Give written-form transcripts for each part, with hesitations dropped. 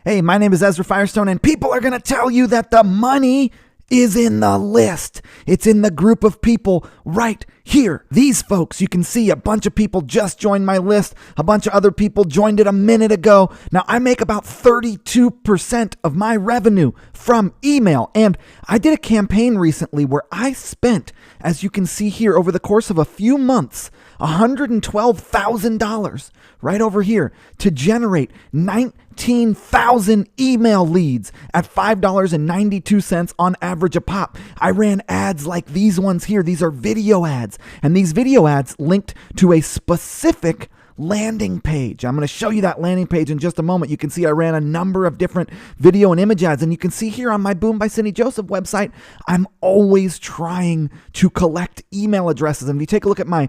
Hey, my name is Ezra Firestone, and people are going to tell you that the money is in the list. It's in the group of people right here. These folks, you can see a bunch of people just joined my list. A bunch of other people joined it a minute ago. Now, I make about 32% of my revenue from email. And I did a campaign recently where I spent, as you can see here, over the course of a few months, $112,000 right over here to generate 19,000 email leads at $5.92 on average a pop. I ran ads like these ones here. These are video ads, and these video ads linked to a specific landing page. I'm going to show you that landing page in just a moment. You can see I ran a number of different video and image ads, and you can see here on my Boom by Cindy Joseph website, I'm always trying to collect email addresses. And if you take a look at my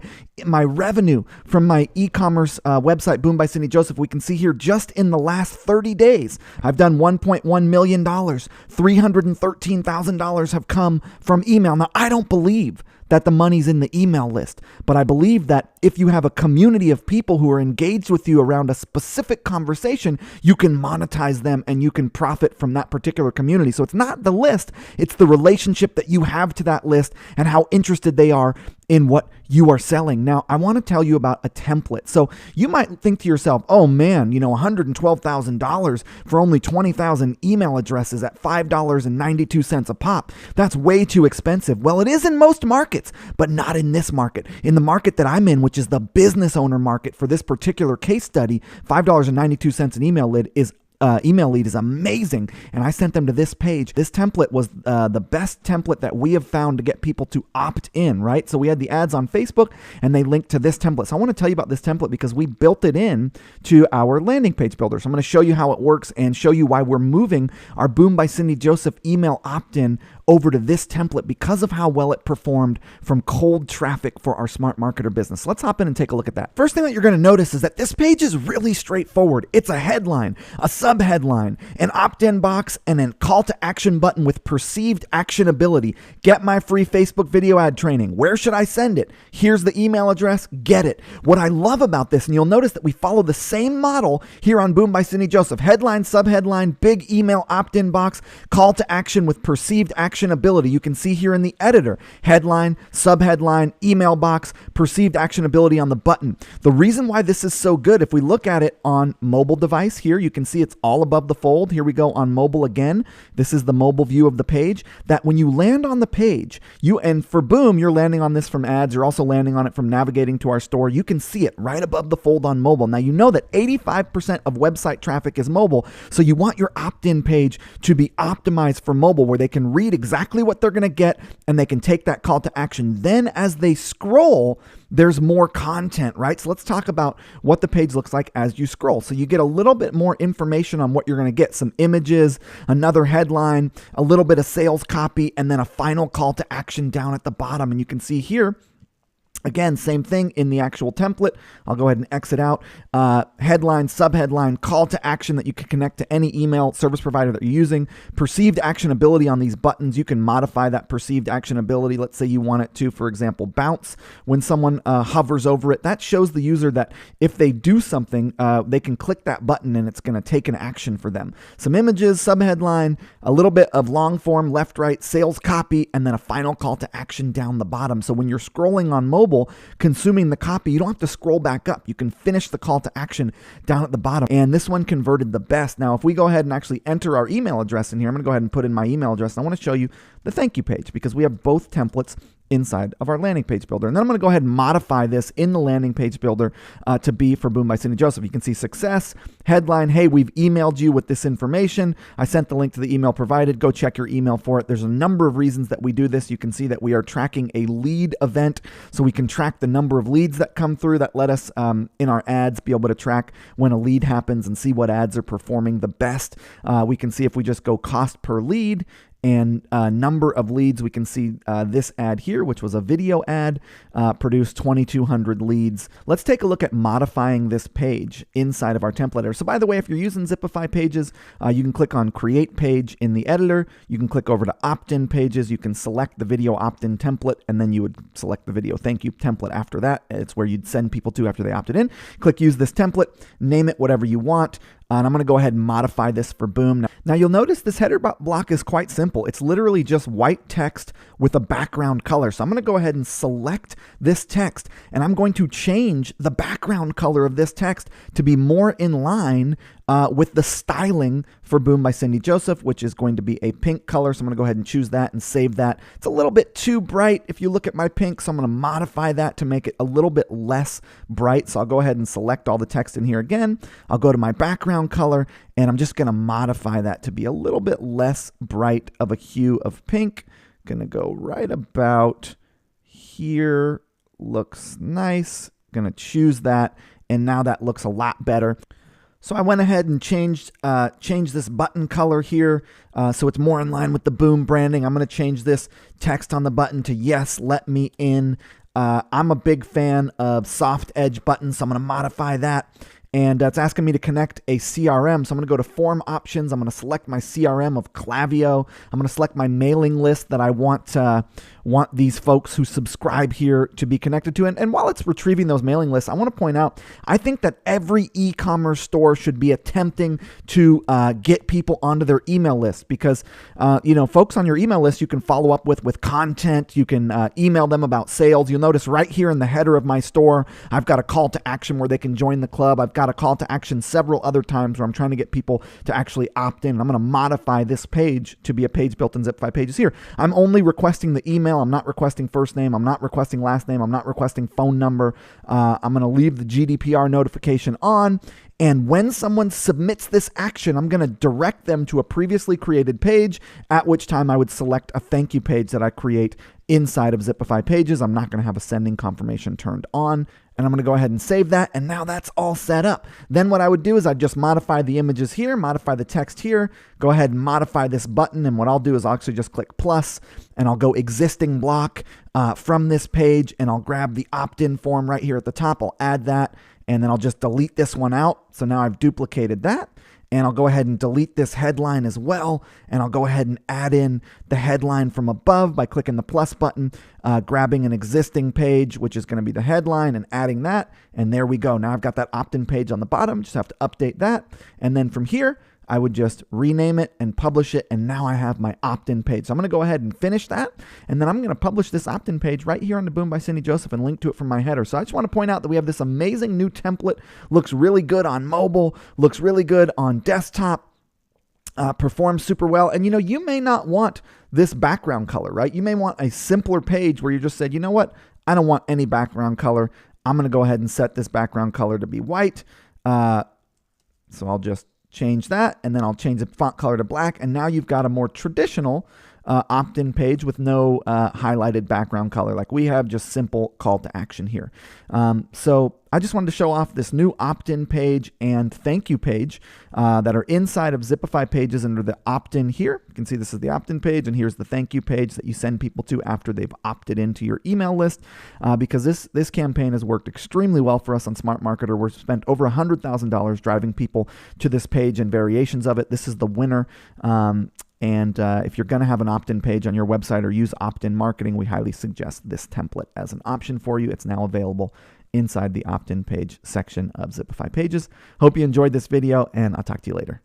revenue from my e-commerce website, Boom by Cindy Joseph, we can see here just in the last 30 days, I've done $1.1 million. $313,000 have come from email. Now, I don't believe that the money's in the email list, but I believe that if you have a community of people who are engaged with you around a specific conversation, you can monetize them and you can profit from that particular community. So it's not the list, it's the relationship that you have to that list and how interested they are in what you are selling. Now, I want to tell you about a template. So you might think to yourself, oh man, $112,000 for only 20,000 email addresses at $5.92 a pop. That's way too expensive. Well, it is in most markets, but not in this market. In the market that I'm in, which is the business owner market for this particular case study, $5.92 an email lead is amazing. And I sent them to this page. This template was the best template that we have found to get people to opt in, right? So we had the ads on Facebook and they linked to this template. So I want to tell you about this template because we built it in to our landing page builder. So I'm going to show you how it works and show you why we're moving our Boom by Cindy Joseph email opt-in over to this template because of how well it performed from cold traffic for our smart marketer business. So let's hop in and take a look at that. First thing that you're going to notice is that this page is really straightforward. It's a headline, a subheadline, an opt-in box, and a call to action button with perceived actionability. Get my free Facebook video ad training. Where should I send it? Here's the email address. Get it. What I love about this, and you'll notice that we follow the same model here on Boom by Cindy Joseph. Headline, subheadline, big email opt-in box, call to action with perceived actionability. You can see here in the editor, headline, subheadline, email box, perceived actionability on the button. The reason why this is so good, if we look at it on mobile device here, you can see it's all above the fold. Here we go on mobile again. This is the mobile view of the page, that when you land on the page, and for Boom, you're landing on this from ads. You're also landing on it from navigating to our store. You can see it right above the fold on mobile. Now, you know that 85% of website traffic is mobile, so you want your opt-in page to be optimized for mobile where they can read exactly what they're going to get and they can take that call to action. Then as they scroll, there's more content, right? So let's talk about what the page looks like as you scroll. So you get a little bit more information on what you're going to get. Some images, another headline, a little bit of sales copy, and then a final call to action down at the bottom. And you can see here, again, same thing in the actual template. I'll go ahead and exit out. Headline, subheadline, call to action that you can connect to any email service provider that you're using. Perceived actionability on these buttons. You can modify that perceived actionability. Let's say you want it to, for example, bounce when someone hovers over it. That shows the user that if they do something, they can click that button and it's going to take an action for them. Some images, subheadline, a little bit of long form, left, right, sales copy, and then a final call to action down the bottom. So when you're scrolling on mobile, consuming the copy, you don't have to scroll back up. You can finish the call to action down at the bottom. And this one converted the best. Now, if we go ahead and actually enter our email address in here, I'm going to go ahead and put in my email address. And I want to show you the thank you page because we have both templates inside of our landing page builder. And then I'm going to go ahead and modify this in the landing page builder to be for Boom by Cindy Joseph. You can see success, headline, hey, we've emailed you with this information. I sent the link to the email provided. Go check your email for it. There's a number of reasons that we do this. You can see that we are tracking a lead event, so we can track the number of leads that come through that let us in our ads be able to track when a lead happens and see what ads are performing the best. We can see if we just go cost per lead and number of leads, we can see this ad here, which was a video ad, produced 2,200 leads. Let's take a look at modifying this page inside of our template editor. So by the way, if you're using Zipify Pages, you can click on Create Page in the editor. You can click over to Opt-in Pages. You can select the video opt-in template, and then you would select the video thank you template after that. It's where you'd send people to after they opted in. Click Use this template, name it whatever you want. And I'm going to go ahead and modify this for Boom. Now you'll notice this header block is quite simple. It's literally just white text with a background color. So I'm going to go ahead and select this text, and I'm going to change the background color of this text to be more in line with the styling for Boom by Cindy Joseph, which is going to be a pink color. So I'm going to go ahead and choose that and save that. It's a little bit too bright if you look at my pink, so I'm going to modify that to make it a little bit less bright. So I'll go ahead and select all the text in here again. I'll go to my background color, and I'm just going to modify that to be a little bit less bright of a hue of pink. Going to go right about here. Looks nice. Going to choose that, and now that looks a lot better. So I went ahead and changed this button color here so it's more in line with the Boom branding. I'm going to change this text on the button to "Yes, let me in." I'm a big fan of soft edge buttons, so I'm going to modify that. And it's asking me to connect a CRM. So I'm going to go to Form Options. I'm going to select my CRM of Klaviyo. I'm going to select my mailing list that I want these folks who subscribe here to be connected to. And while it's retrieving those mailing lists, I want to point out, I think that every e-commerce store should be attempting to get people onto their email list, because folks on your email list you can follow up with content. You can email them about sales. You'll notice right here in the header of my store, I've got a call to action where they can join the club. I've got a call to action several other times where I'm trying to get people to actually opt in. I'm going to modify this page to be a page built in Zipify Pages here. I'm only requesting the email. I'm not requesting first name. I'm not requesting last name. I'm not requesting phone number. I'm going to leave the GDPR notification on. And when someone submits this action, I'm going to direct them to a previously created page, at which time I would select a thank you page that I create inside of Zipify Pages. I'm not going to have a sending confirmation turned on. And I'm going to go ahead and save that. And now that's all set up. Then what I would do is I'd just modify the images here, modify the text here, go ahead and modify this button. And what I'll do is I'll actually just click plus, and I'll go existing block from this page, and I'll grab the opt-in form right here at the top. I'll add that, and then I'll just delete this one out. So now I've duplicated that. And I'll go ahead and delete this headline as well. And I'll go ahead and add in the headline from above by clicking the plus button, grabbing an existing page, which is going to be the headline, and adding that. And there we go. Now I've got that opt-in page on the bottom. Just have to update that. And then from here, I would just rename it and publish it, and now I have my opt-in page. So I'm going to go ahead and finish that, and then I'm going to publish this opt-in page right here on the Boom by Cindy Joseph and link to it from my header. So I just want to point out that we have this amazing new template. Looks really good on mobile, looks really good on desktop, performs super well. And you may not want this background color, right? You may want a simpler page where you just said, you know what? I don't want any background color. I'm going to go ahead and set this background color to be white. So I'll just change that, and then I'll change the font color to black, and now you've got a more traditional opt-in page with no highlighted background color like we have, just simple call to action here. So I just wanted to show off this new opt-in page and thank you page that are inside of Zipify Pages under the opt-in here. You can see this is the opt-in page, and here's the thank you page that you send people to after they've opted into your email list. Because this campaign has worked extremely well for us on Smart Marketer. We've spent over $100,000 driving people to this page and variations of it. This is the winner. And if you're going to have an opt-in page on your website or use opt-in marketing, we highly suggest this template as an option for you. It's now available inside the opt-in page section of Zipify Pages. Hope you enjoyed this video, and I'll talk to you later.